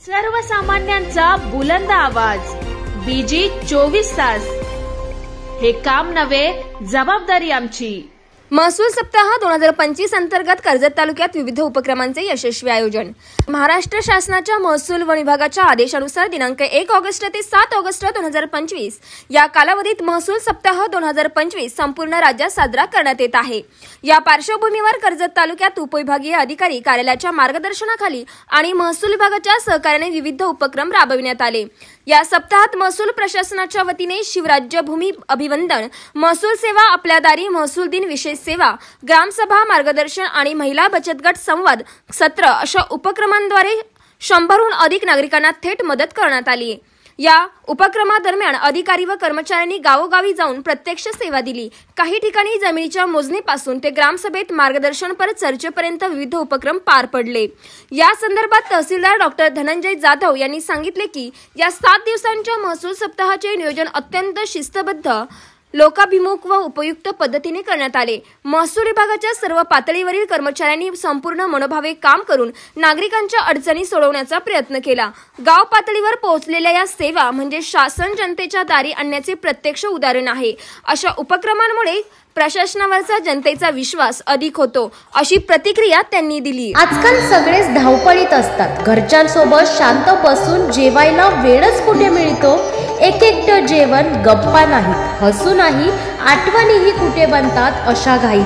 सर्वसामान्यांचा बुलंद आवाज बीजी 24 तास। हे काम नव्हे, जबाबदारी आमची। महसूल सप्ताह 2025 अंतर्गत कर्जत तालुक्यात विविध उपक्रमांचे यशस्वी आयोजन। महाराष्ट्र शासनाच्या महसूल व विभागाच्या आदेशानुसार दिनांक 1 ऑगस्ट ते 7 ऑगस्ट 2025 या कालावधीत महसूल सप्ताह 2025 संपूर्ण राज्यात साजरा करण्यात येत आहे। या पार्श्वभूमीवर कर्जत तालुक्यात उपविभागीय अधिकारी कार्यालयाच्या मार्गदर्शनाखाली आणि महसूल विभागाच्या सहकार्याने विविध उपक्रम राबविण्यात आले। या सप्ताहात महसूल प्रशासनाच्या वतीने शिवराज्यभूमी अभिवंदन, महसूल सेवा आपल्या दारी, महसूल दिन विशेष सेवा, ग्रामसभा मार्गदर्शन आणि महिला बचत गट संवाद सत्र अशा उपक्रमांद्वारे 100हून अधिक नागरिकांना थेट मदत करण्यात आली। या उपक्रमादरम्यान अधिकारी व कर्मचाऱ्यांनी गावोगावी जाऊन प्रत्यक्ष सेवा दिली। काही ठिकाणी जमिनीच्या मोजणीपासून ते ग्रामसभेत मार्गदर्शनपर चर्चेपर्यंत विविध उपक्रम पार पडले। या संदर्भात तहसीलदार डॉक्टर धनंजय जाधव यांनी सांगितले की या 7 दिवसांच्या महसूल सप्ताहाचे नियोजन अत्यंत शिस्तबद्ध, लोकाभिमुख व उपयुक्त पद्धतीने करण्यात आले। महसूल विभागाच्या सर्व पातळीवरील कर्मचाऱ्यांनी संपूर्ण मनोभावे काम करून नागरिकांच्या अडचणी सोडवण्याचा प्रयत्न केला। गाव पातळीवर पोहोचलेल्या या सेवा म्हणजे शासन जनतेच्या दारी आणण्याचे प्रत्यक्ष उदाहरण आहे। अशा उपक्रमांमुळे प्रशासनावरचा जनतेचा विश्वास अधिक होतो, अशी प्रतिक्रिया त्यांनी दिली। आजकाल सगळेच धावपळीत असतात। घरच्यांसोबत शांत बसून जेवायला वेळच कुठे मिळतो। एक जेवण, गप्पा नाही, हसू नाही, आठवणीही कुठे बनतात अशा घाईत।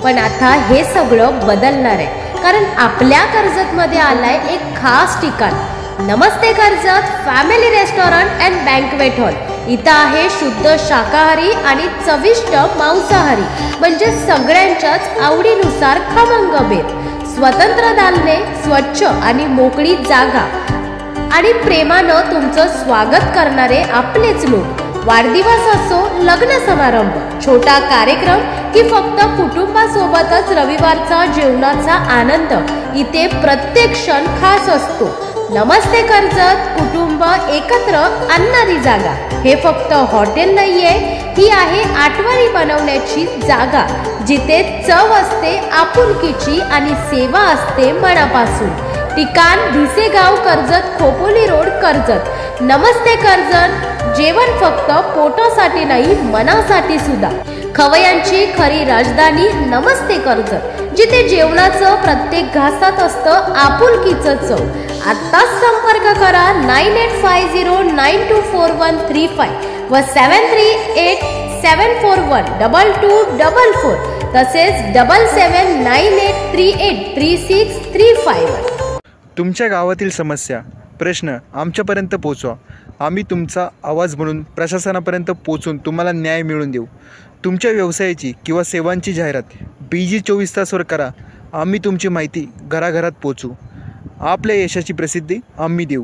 पण आता हे सगळं बदलणार आहे, कारण आपल्या कर्जतमध्ये आलाय एक खास ठिकाण। नमस्ते Karjat family restaurant and banquet hall. इथं आहे शुद्ध शाकाहारी आणि चविष्ट मांसाहारी, म्हणजे सगळ्यांच्याच आवडीनुसार खमंग बेत, स्वतंत्र दालने, स्वच्छ आणि मोकळी जागा आणि प्रेमानं तुमचं स्वागत करणारे आपलेच लोक। वाढदिवस असो, लग्न समारंभ, छोटा कार्यक्रम की फक्त कुटुंबासोबतच रविवारचा जेवणाचा आनंद, इथे प्रत्येक क्षण खास असतो। नमस्ते कर्जत, कुटुंब एकत्र आणणारी जागा। हे फक्त हॉटेल नाहीये, ही आहे आठवणी बनवण्याची जागा, जिथे चव असते आपुलकीची आणि सेवा असते मनापासून। ठिकाण भिसेगाव, कर्जत, खोपोली रोड, कर्जत। नमस्ते कर्जत, जेवण फक्त पोटासाठी नाही, मनासाठी सुद्धा। खवयांची खरी राजधानी नमस्ते कर्जत, जिथे जेवणाचं प्रत्येक घासात असतं आपुलकीचं चव। आत्ताच संपर्क करा 9850924135 व 7387412244 तसेच 7798383635। तुमच्या गावातील समस्या, प्रश्न आमच्यापर्यंत पोहोचवा। आम्ही तुमचा आवाज म्हणून प्रशासनापर्यंत पोहोचून तुम्हाला न्याय मिळवून देऊ। तुमच्या व्यवसायाची किंवा सेवांची जाहिरात बीजी 24 तासवर करा। आम्ही तुमची माहिती घराघरात पोहोचू। आपल्या यशाची प्रसिद्धी आम्ही देऊ।